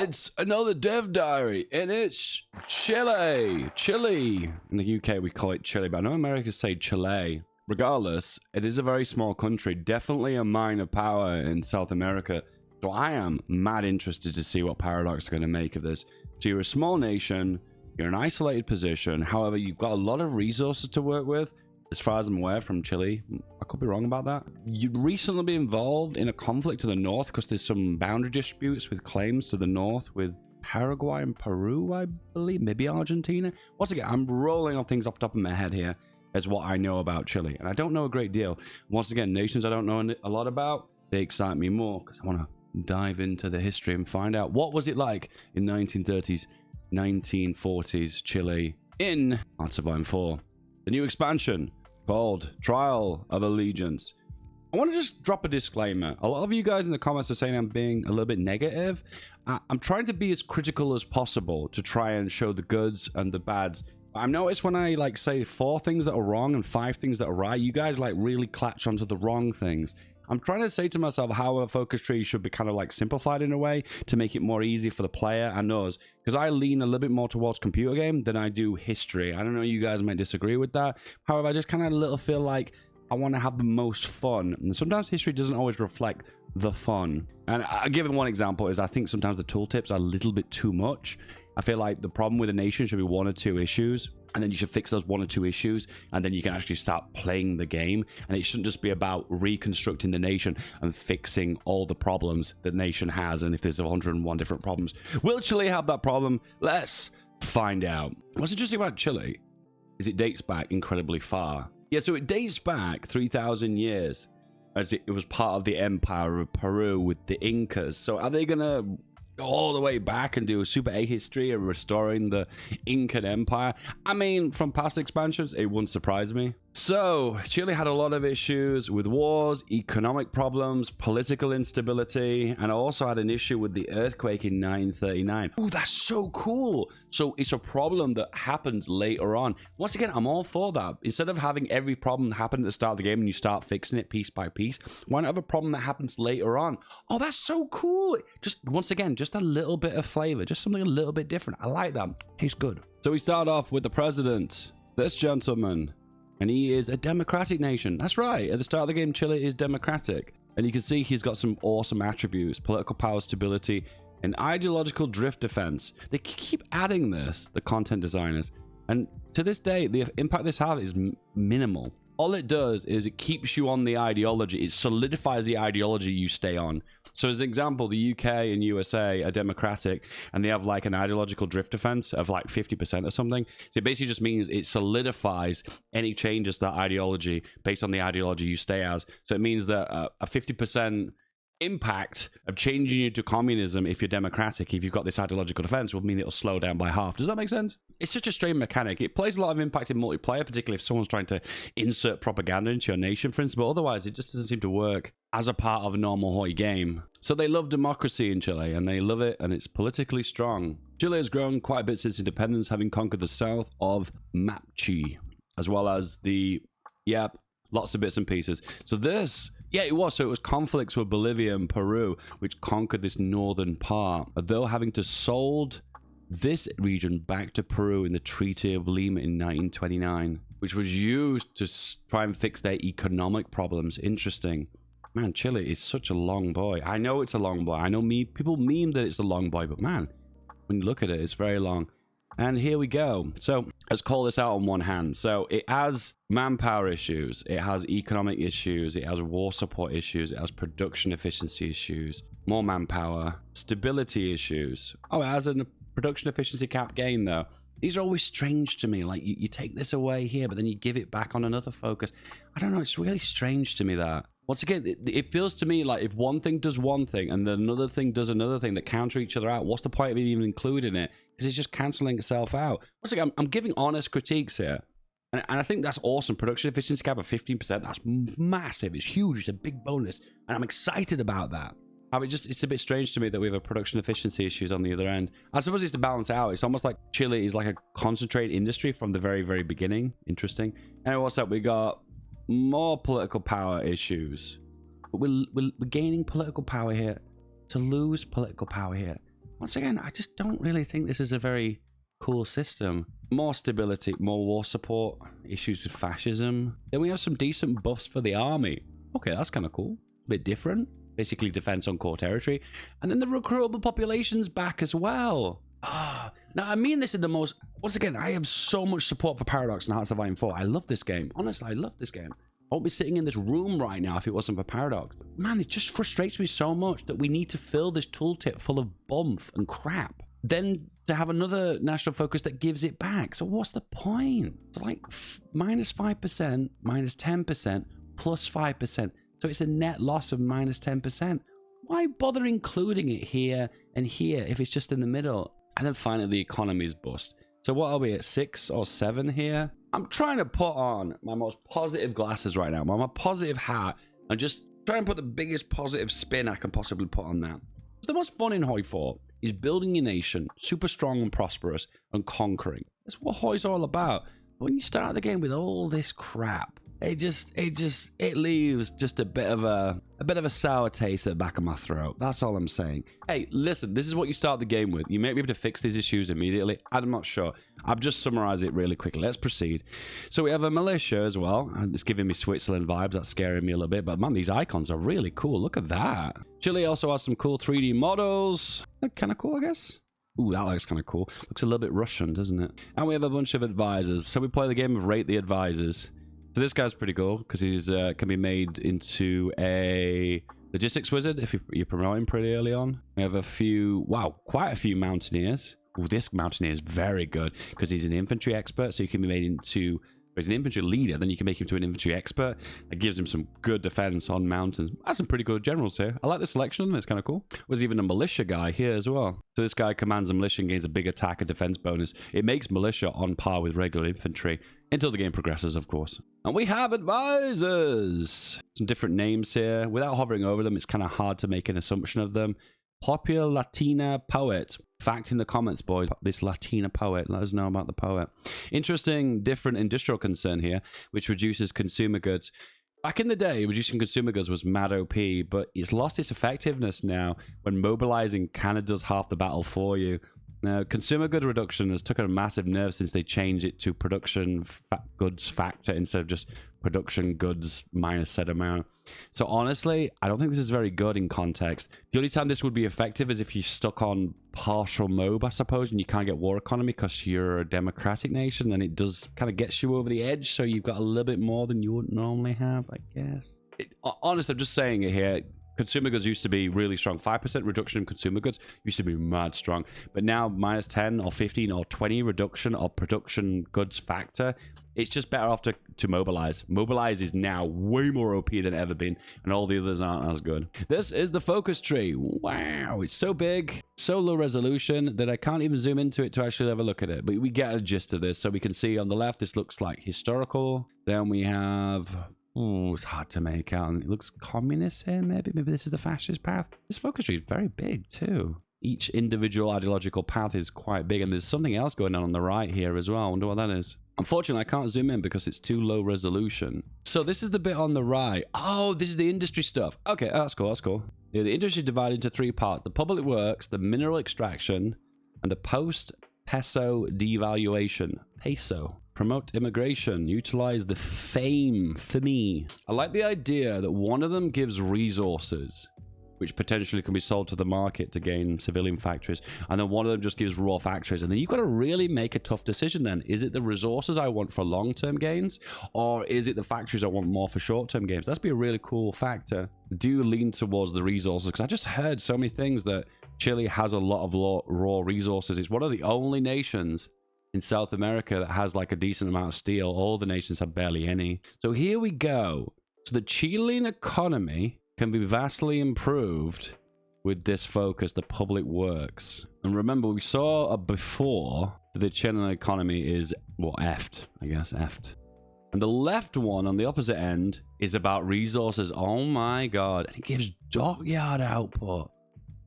It's another dev diary, and it's Chile. Chile. In the UK, we call it Chile, but I know Americans say Chile. Regardless, it is a very small country, definitely a minor power in South America. So I am mad interested to see what Paradox are going to make of this. So you're a small nation, you're in an isolated position. However, you've got a lot of resources to work with. As far as I'm aware, from Chile, I could be wrong about that. You'd recently be involved in a conflict to the north because there's some boundary disputes with claims to the north with Paraguay and Peru, I believe, maybe Argentina. Once again, I'm rolling on things off the top of my head here as what I know about Chile, and I don't know a great deal. Once again, nations I don't know a lot about, they excite me more because I want to dive into the history and find out what was it like in 1930s, 1940s Chile in Hearts of Iron 4. The new expansion called Trialsofallegiance. I want to just drop a disclaimer. A lot of you guys in the comments are saying I'm being a little bit negative. I'm trying to be as critical as possible to try and show the goods and the bads. I've noticed when I like say 4 things that are wrong and 5 things that are right, you guys like really clutch onto the wrong things. I'm trying to say to myself how a focus tree should be kind of like simplified in a way to make it more easy for the player and us, because I lean a little bit more towards computer game than I do history. I don't know, you guys might disagree with that. However, I just kind of a little feel like I want to have the most fun, and sometimes history doesn't always reflect the fun. And I'll give one example is I think sometimes the tooltips are a little bit too much. I feel like the problem with a nation should be 1 or 2 issues, and then you should fix those 1 or 2 issues, and then you can actually start playing the game. And it shouldn't just be about reconstructing the nation and fixing all the problems the nation has. And if there's 101 different problems, will Chile have that problem? Let's find out. What's interesting about Chile is it dates back incredibly far. Yeah, so it dates back 3,000 years, as it was part of the empire of Peru with the Incas. So are they gonna go all the way back and do a super A history of restoring the Incan Empire? I mean, from past expansions, it wouldn't surprise me. So Chile had a lot of issues with wars, economic problems, political instability, and also had an issue with the earthquake in 939. Oh, that's so cool. So it's a problem that happens later on. Once again, I'm all for that. Instead of having every problem happen at the start of the game and you start fixing it piece by piece, why not have a problem that happens later on? Oh, that's so cool. Just once again, just a little bit of flavor, just something a little bit different. I like that. He's good. So we start off with the president, this gentleman. And he is a democratic nation. That's right. At the start of the game, Chile is democratic. And you can see he's got some awesome attributes. Political power, stability, and ideological drift defense. They keep adding this, the content designers. And to this day, the impact this has is minimal. All it does is it keeps you on the ideology. It solidifies the ideology you stay on. So as an example, the UK and USA are democratic and they have like an ideological drift defense of like 50% or something. So it basically just means it solidifies any changes to that ideology based on the ideology you stay as. So it means that a 50% impact of changing you to communism, if you're democratic, if you've got this ideological defense, will mean it'll slow down by half. Does that make sense? It's such a strange mechanic. It plays a lot of impact in multiplayer, particularly if someone's trying to insert propaganda into your nation, for instance, but otherwise it just doesn't seem to work as a part of a normal Hoi game. So they love democracy in Chile, and they love it, and it's politically strong. Chile has grown quite a bit since independence, having conquered the south of Mapuche, as well as the, lots of bits and pieces. So this, it was conflicts with Bolivia and Peru, which conquered this northern part, though having to sold this region back to Peru in the Treaty of Lima in 1929, which was used to try and fix their economic problems. Interesting. Man, Chile is such a long boy. I know it's a long boy. I know people meme that it's a long boy, but man, when you look at it, it's very long. And here we go. So let's call this out on one hand. So it has manpower issues. It has economic issues. It has war support issues. It has production efficiency issues. More manpower. Stability issues. Oh, it has a production efficiency cap gain though. These are always strange to me. Like you take this away here, but then you give it back on another focus. I don't know. It's really strange to me that. Once again, it feels to me like if one thing does one thing and then another thing does another thing that counter each other out, what's the point of even including it? Because it's just cancelling itself out. Once again, I'm giving honest critiques here. And I think that's awesome. Production efficiency cap of 15%, that's massive. It's huge. It's a big bonus. And I'm excited about that. It's a bit strange to me that we have a production efficiency issues on the other end. I suppose it's to balance out. It's almost like Chile is like a concentrated industry from the very, very beginning. Interesting. Anyway, what's up? We got more political power issues. But we're gaining political power here to lose political power here. Once again, I just don't really think this is a very cool system. More stability, more war support, issues with fascism. Then we have some decent buffs for the army. Okay, that's kind of cool. A bit different. Basically defense on core territory. And then the recruitable population's back as well. Now, I mean this in the most... Once again, I have so much support for Paradox and Hearts of Iron 4. I love this game. Honestly, I love this game. I won't be sitting in this room right now if it wasn't for Paradox. Man, it just frustrates me so much that we need to fill this tooltip full of bump and crap. Then to have another national focus that gives it back. So what's the point? It's like minus 5%, minus 10%, plus 5%. So it's a net loss of minus 10%. Why bother including it here and here if it's just in the middle? And then finally, the economy's bust. So what are we at, 6 or 7 here? I'm trying to put on my most positive glasses right now, my positive hat, and just try and put the biggest positive spin I can possibly put on that. The most fun in Hoi 4 is building your nation, super strong and prosperous, and conquering. That's what Hoi's all about. When you start the game with all this crap, it leaves just a bit of a sour taste at the back of my throat. That's all I'm saying. Hey, listen, this is what you start the game with. You may be able to fix these issues immediately. I'm not sure. I've just summarized it really quickly. Let's proceed. So we have a militia as well. It's giving me Switzerland vibes. That's scaring me a little bit. But man, these icons are really cool. Look at that. Chile also has some cool 3D models. Kind of cool, I guess. Ooh, that looks kind of cool. Looks a little bit Russian, doesn't it? And we have a bunch of advisors. So we play the game of Rate the Advisors. So this guy's pretty cool because he's can be made into a logistics wizard if you promote him pretty early on. We have a few, wow, quite a few mountaineers. Ooh, this mountaineer is very good because he's an infantry expert, so he can be made into... He's an infantry leader, then you can make him to an infantry expert. That gives him some good defense on mountains. That's some pretty good generals here. I like the selection. It's kind of cool. There's even a militia guy here as well. So this guy commands a militia and gains a big attack and defense bonus. It makes militia on par with regular infantry until the game progresses, of course. And we have advisors. Some different names here. Without hovering over them, it's kind of hard to make an assumption of them. Popular Latina poet. Fact in the comments, boys. This Latina poet. Let us know about the poet. Interesting, different industrial concern here, which reduces consumer goods. Back in the day, reducing consumer goods was mad OP, but it's lost its effectiveness now when mobilizing kind of does half the battle for you. Now, consumer good reduction has taken a massive nerve since they changed it to production goods factor instead of just production goods minus said amount. So honestly, I don't think this is very good in context. The only time this would be effective is if you're stuck on partial MOB, I suppose, and you can't get war economy because you're a democratic nation, and it does kind of gets you over the edge, so you've got a little bit more than you would normally have, I guess. Honestly, I'm just saying it here. Consumer goods used to be really strong. 5% reduction in consumer goods used to be mad strong. But now minus 10 or 15 or 20 reduction of production goods factor, it's just better off to mobilize. Mobilize is now way more OP than ever been, and all the others aren't as good. This is the focus tree. Wow, it's so big, so low resolution that I can't even zoom into it to actually have a look at it. But we get a gist of this. So we can see on the left, this looks like historical. Then we have... Ooh, it's hard to make out. It looks communist here, maybe. Maybe this is the fascist path. This focus tree is very big, too. Each individual ideological path is quite big, and there's something else going on the right here as well. I wonder what that is. Unfortunately, I can't zoom in because it's too low resolution. So this is the bit on the right. Oh, this is the industry stuff. Okay, that's cool, that's cool. Yeah, the industry is divided into 3 parts. The public works, the mineral extraction, and the post-peso devaluation. Peso. Promote immigration. Utilize the fame. I like the idea that one of them gives resources, which potentially can be sold to the market to gain civilian factories, and then one of them just gives raw factories. And then you've got to really make a tough decision then. Is it the resources I want for long-term gains, or is it the factories I want more for short-term gains? That'd be a really cool factor. Do lean towards the resources, because I just heard so many things that Chile has a lot of raw resources. It's one of the only nations in South America that has like a decent amount of steel. All the nations have barely any. So here we go. So the Chilean economy can be vastly improved with this focus, the public works. And remember, we saw before that the Chilean economy is, well, effed, I guess, effed. And the left one on the opposite end is about resources. Oh my God. And it gives dockyard output.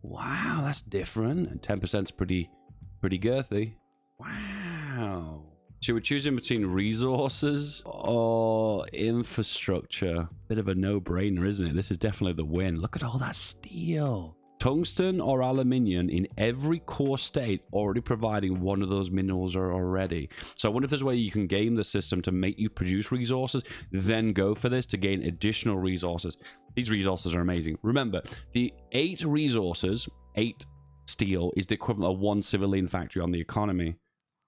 Wow, that's different. And 10% is pretty girthy. Wow. So we're choosing between resources or infrastructure. Bit of a no-brainer, isn't it? This is definitely the win. Look at all that steel. tungsten or aluminium in every core state already providing one of those minerals already. So I wonder if there's a way you can game the system to make you produce resources, then go for this to gain additional resources. These resources are amazing. Remember, the 8 resources, 8 steel, is the equivalent of 1 civilian factory on the economy.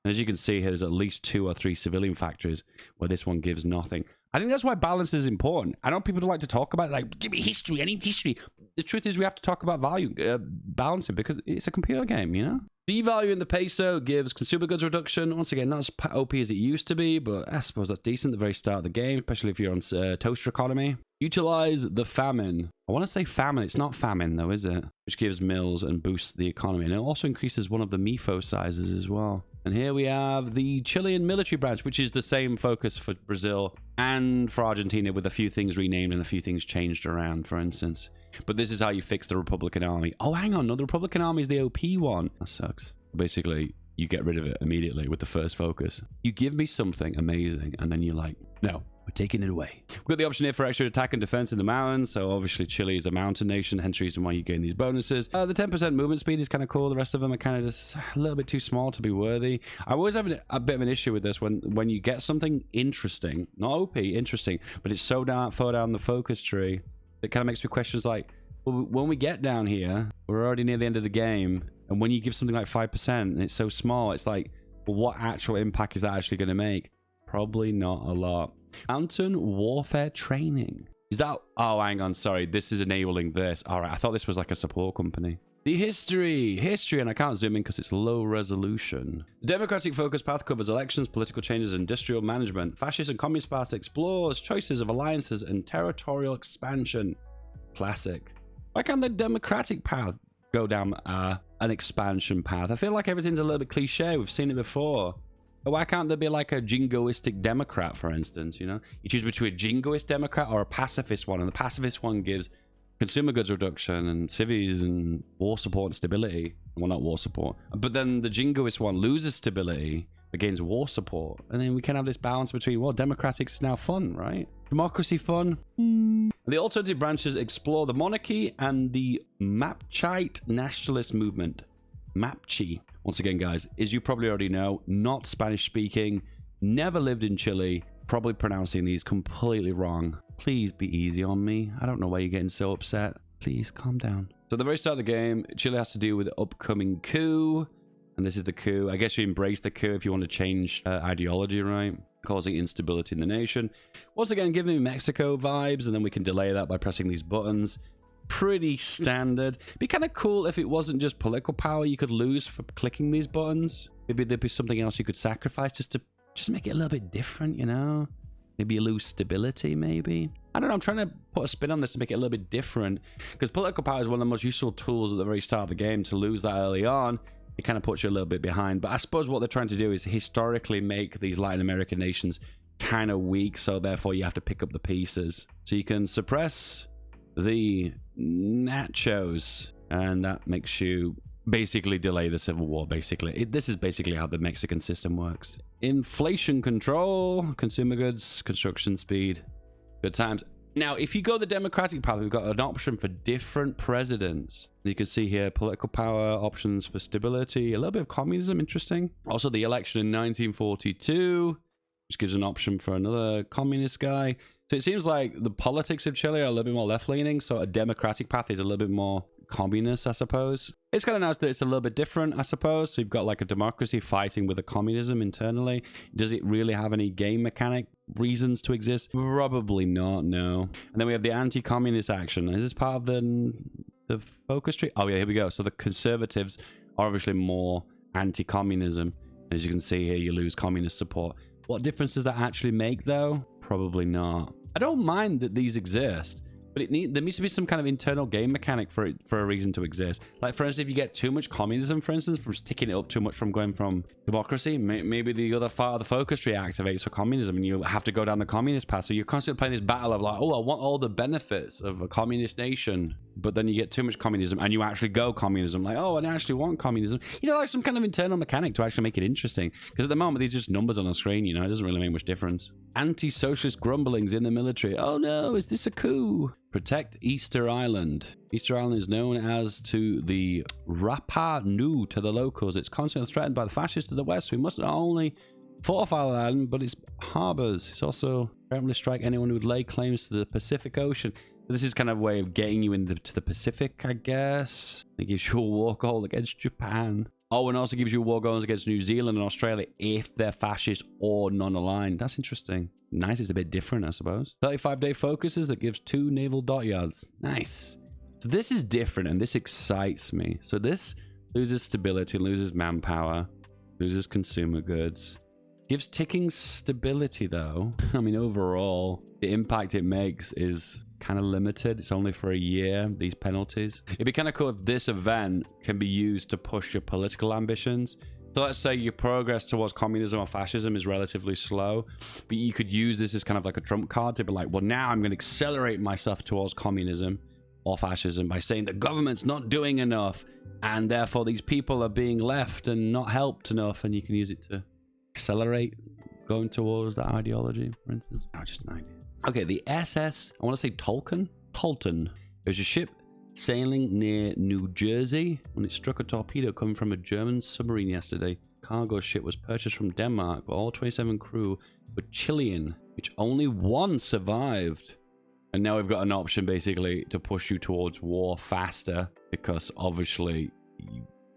And as you can see here, there's at least 2 or 3 civilian factories where this one gives nothing. I think that's why balance is important. I know people don't like to talk about it, like, give me history, I need history. The truth is we have to talk about balancing, because it's a computer game, you know? Devaluing the peso gives consumer goods reduction. Once again, not as OP as it used to be, but I suppose that's decent at the very start of the game, especially if you're on toaster economy. Utilize the famine. I want to say famine. It's not famine, though, is it? Which gives mills and boosts the economy. And it also increases one of the MIFO sizes as well. And here we have the Chilean military branch, which is the same focus for Brazil and for Argentina, with a few things renamed and a few things changed around, for instance. But this is how you fix the Republican Army. Oh, hang on. No, the Republican Army is the OP one. That sucks. Basically, you get rid of it immediately with the first focus. You give me something amazing, and then you're like, no, we're taking it away. We've got the option here for extra attack and defense in the mountains. So obviously Chile is a mountain nation, hence the reason why you gain these bonuses. The 10% movement speed is kind of cool. The rest of them are kind of just a little bit too small to be worthy. I always have a bit of an issue with this when you get something interesting, not OP, interesting, but it's so far down the focus tree, it kind of makes me questions like, well, when we get down here, we're already near the end of the game, and when you give something like 5% and it's so small, it's like, well, what actual impact is that actually going to make? Probably not a lot. Mountain warfare training. Is that... Oh, hang on. Sorry. This is enabling this. All right. I thought this was like a support company. The history, and I can't zoom in because it's low resolution. The democratic focus path covers elections, political changes, industrial management. Fascist and communist path explores choices of alliances and territorial expansion. Classic. Why can't the democratic path go down an expansion path? I feel like everything's a little bit cliche. We've seen it before. But why can't there be like a jingoistic Democrat, for instance, you know? You choose between a jingoist Democrat or a pacifist one, and the pacifist one gives consumer goods reduction and civies and war support and stability. Well, not war support. But then the jingoist one loses stability but gains war support. And then we can have this balance between, well, democratic is now fun, right? Democracy fun. The alternative branches explore the monarchy and the Mapchite nationalist movement. Mapchi. Once again, guys, as you probably already know, not Spanish speaking, never lived in Chile, probably pronouncing these completely wrong. Please be easy on me. I don't know why you're getting so upset. Please calm down. So at the very start of the game, Chile has to deal with the upcoming coup. And this is the coup. I guess you embrace the coup if you want to change ideology, right? Causing instability in the nation. Once again, giving me Mexico vibes, and then we can delay that by pressing these buttons. Pretty standard. Be kind of cool if it wasn't just political power you could lose for clicking these buttons. Maybe there'd be something else you could sacrifice just to make it a little bit different, you know? Maybe you lose stability, maybe. I don't know. I'm trying to put a spin on this to make it a little bit different, because political power is one of the most useful tools at the very start of the game. To lose that early on, it kind of puts you a little bit behind. But I suppose what they're trying to do is historically make these Latin American nations kind of weak, so therefore you have to pick up the pieces. So you can suppress the nachos, and that makes you basically delay the civil war. Basically, this is basically how the Mexican system works. Inflation control, consumer goods, construction speed, good times. Now, if you go the democratic path, we've got an option for different presidents. You can see here political power, options for stability, a little bit of communism, interesting. Also the election in 1942, which gives an option for another communist guy. So it seems like the politics of Chile are a little bit more left-leaning, so a democratic path is a little bit more communist, I suppose. It's kind of nice that it's a little bit different, I suppose. So you've got like a democracy fighting with a communism internally. Does it really have any game mechanic reasons to exist? Probably not, no. And then we have the anti-communist action. Is this part of the focus tree? Oh yeah, here we go. So the conservatives are obviously more anti-communism. As you can see here, you lose communist support. What difference does that actually make, though? Probably not. I don't mind that these exist, but there needs to be some kind of internal game mechanic for a reason to exist. Like, for instance, if you get too much communism, for instance, from sticking it up too much from going from democracy, maybe the other part of the focus tree activates for communism, and you have to go down the communist path. So you're constantly playing this battle of like, oh, I want all the benefits of a communist nation, but then you get too much communism and you actually go communism, like, oh, I actually want communism. You know, like some kind of internal mechanic to actually make it interesting. Because at the moment, these are just numbers on a screen, you know, it doesn't really make much difference. Anti-socialist grumblings in the military. Oh no, is this a coup? Protect Easter Island. Easter Island is known as to the Rapa Nui to the locals. It's constantly threatened by the fascists to the west. We must not only fortify the island, but its harbors. It's also apparently strike anyone who would lay claims to the Pacific Ocean. This is kind of a way of getting you into the Pacific, I guess. It gives you a war goal against Japan. Oh, and also gives you a war goals against New Zealand and Australia if they're fascist or non-aligned. That's interesting. Nice, it's a bit different, I suppose. 35-day focuses that gives 2 naval dockyards. Nice. So this is different, and this excites me. So this loses stability, loses manpower, loses consumer goods. Gives ticking stability, though. I mean, overall, the impact it makes is kind of limited. It's only for a year, these penalties. It'd be kind of cool if this event can be used to push your political ambitions. So let's say your progress towards communism or fascism is relatively slow, but you could use this as kind of like a trump card to be like, well, now I'm going to accelerate myself towards communism or fascism by saying the government's not doing enough, and therefore these people are being left and not helped enough, and you can use it to accelerate going towards that ideology, for instance. Oh, just an idea. Okay, the SS, I want to say Tolkien. It was a ship sailing near New Jersey when it struck a torpedo coming from a German submarine yesterday. Cargo ship was purchased from Denmark, but all 27 crew were Chilean, which only one survived. And now we've got an option basically to push you towards war faster, because obviously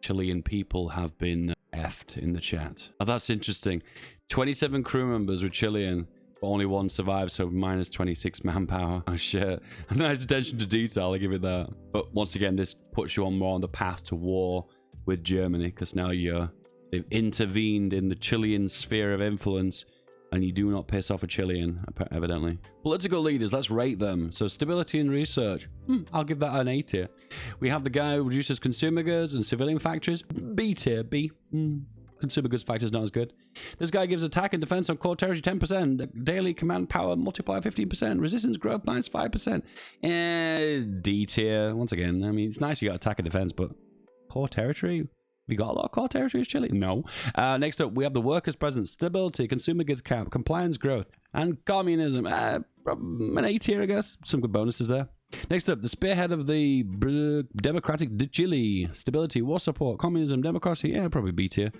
Chilean people have been effed in the chat. Oh, that's interesting. 27 crew members were Chilean, but only one survived, so minus 26 manpower. Oh shit. Nice attention to detail, I give it that. But once again, this puts you on more on the path to war with Germany, because now they've intervened in the Chilean sphere of influence, and you do not piss off a Chilean, evidently. Political leaders, let's rate them. So stability and research. I'll give that an A tier. We have the guy who reduces consumer goods and civilian factories. B tier, B. Consumer goods factor is not as good. This guy gives attack and defense on core territory 10%. Daily command power multiplier 15%. Resistance growth minus 5%. D tier. Once again, I mean, it's nice you got attack and defense, but core territory? We got a lot of core territories, Chile? No. Next up, we have the workers' presence, stability, consumer goods cap, compliance growth, and communism. An A tier, I guess. Some good bonuses there. Next up, the spearhead of the Democratic de Chile. Stability, war support, communism, democracy. Yeah, probably B tier.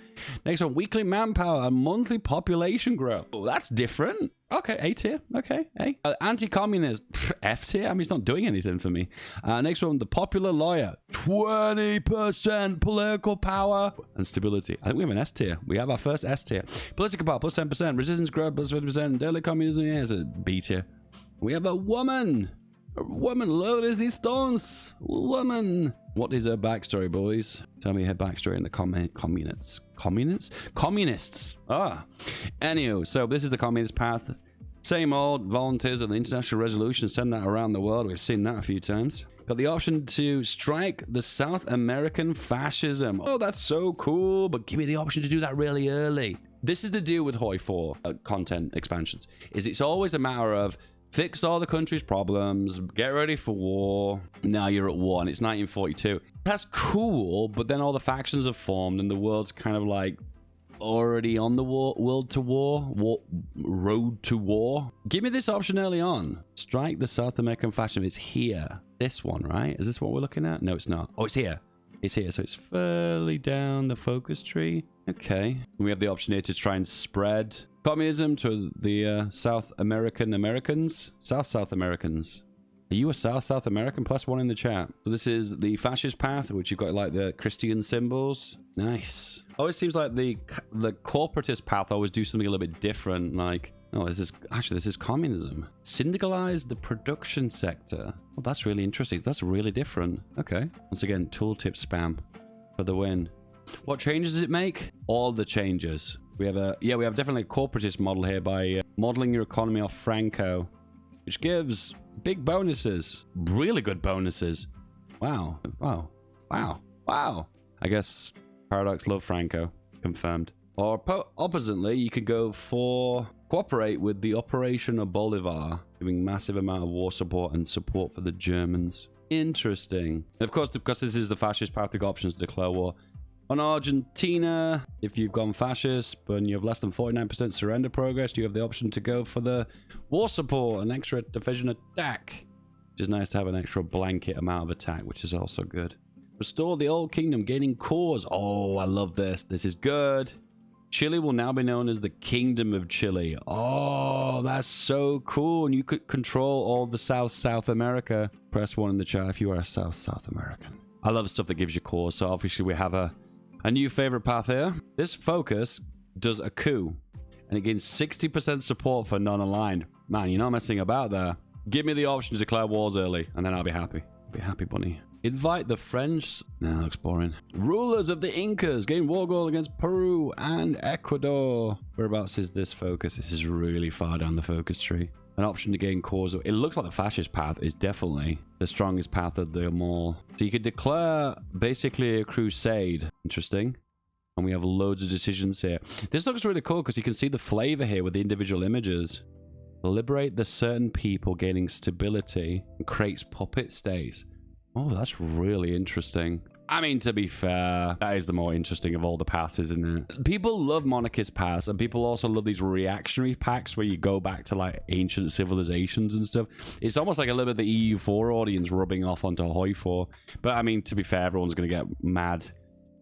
Next one, weekly manpower and monthly population growth. Oh, that's different. Okay, A tier. Okay, A. Anti-communist. F tier. I mean, it's not doing anything for me. Next one, the popular lawyer. 20% political power and stability. I think we have an S tier. We have our first S tier. Political power plus 10%. Resistance growth plus 50%. Daily communism. Yeah, it's a B tier. We have a woman. A woman, low resistance. Woman. What is her backstory, boys? Tell me her backstory in the communists. Communists. Ah. Anywho, so this is the communist path. Same old volunteers of the international resolution. Send that around the world. We've seen that a few times. Got the option to strike the South American fascism. Oh, that's so cool. But give me the option to do that really early. This is the deal with Hoi 4 content expansions. Is it's always a matter of fix all the country's problems, get ready for war. Now you're at war, and it's 1942. That's cool, but then all the factions have formed, and the world's kind of like already on the road to war. Give me this option early on. Strike the South American fascism. It's here. This one, right? Is this what we're looking at? No, it's not. Oh, it's here. It's here, so it's fairly down the focus tree. Okay. We have the option here to try and spread communism to the South Americans. South Americans. Are you a South American? +1 in the chat. So this is the fascist path, which you've got like the Christian symbols. Nice. Always seems like the corporatist path always do something a little bit different. Like, oh, this is communism. Syndicalize the production sector. Oh, that's really interesting. That's really different. Okay. Once again, tooltip spam for the win. What changes does it make? All the changes. We have definitely a corporatist model here by modeling your economy off Franco, which gives big bonuses, really good bonuses. Wow. I guess Paradox love Franco. Confirmed. Or oppositely, you could go for cooperate with the Operation of Bolivar, giving massive amount of war support and support for the Germans. Interesting. And of course, because this is the fascist path, they've got options to declare war on Argentina. If you've gone fascist, but you have less than 49% surrender progress, you have the option to go for the war support, an extra division attack, which is nice to have an extra blanket amount of attack, which is also good. Restore the old kingdom, gaining cores. Oh, I love this. This is good. Chile will now be known as the Kingdom of Chile. Oh, that's so cool. And you could control all the South America. Press 1 in the chat if you are a South American. I love stuff that gives you cores. So obviously we have a new favorite path here. This focus does a coup, and it gains 60% support for non-aligned. Man, you're not messing about there. Give me the option to declare wars early, and then I'll be happy. Be happy, bunny. Invite the French. No, that looks boring. Rulers of the Incas gain war goal against Peru and Ecuador. Whereabouts is this focus? This is really far down the focus tree. An option to gain cores. It looks like the fascist path is definitely the strongest path of them all. So you could declare basically a crusade. Interesting. And we have loads of decisions here. This looks really cool because you can see the flavor here with the individual images. Liberate the certain people, gaining stability, and creates puppet states. Oh, that's really interesting. I mean, to be fair, that is the more interesting of all the paths, isn't it? People love monarchist paths, and people also love these reactionary packs where you go back to like ancient civilizations and stuff. It's almost like a little bit of the EU4 audience rubbing off onto Hoi4. But I mean, to be fair, everyone's going to get mad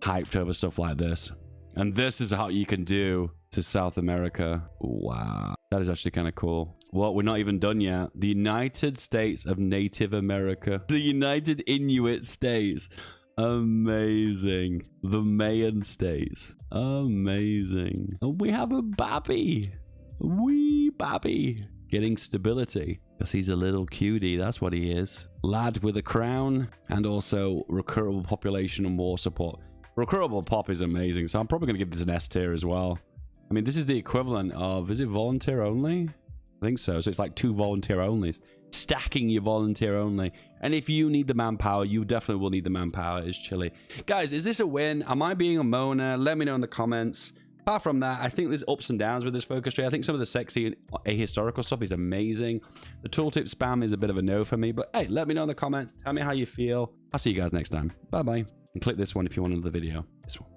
hyped over stuff like this. And this is how you can do to South America. Wow. That is actually kind of cool. Well, we're not even done yet. The United States of Native America. The United Inuit States. Amazing. The Mayan States. Amazing. And we have a babby. Wee babby. Getting stability. Because he's a little cutie. That's what he is. Lad with a crown. And also recruitable population and war support. Recruitable pop is amazing. So I'm probably going to give this an S tier as well. I mean, this is the equivalent of... Is it volunteer only? I think so. So it's like 2 volunteer onlys. Stacking your volunteer only. And if you need the manpower, you definitely will need the manpower as Chile. Guys, is this a win? Am I being a moaner? Let me know in the comments. Apart from that, I think there's ups and downs with this focus tree. I think some of the sexy ahistorical stuff is amazing. The tooltip spam is a bit of a no for me. But hey, let me know in the comments. Tell me how you feel. I'll see you guys next time. Bye-bye. And click this one if you want another video. This one.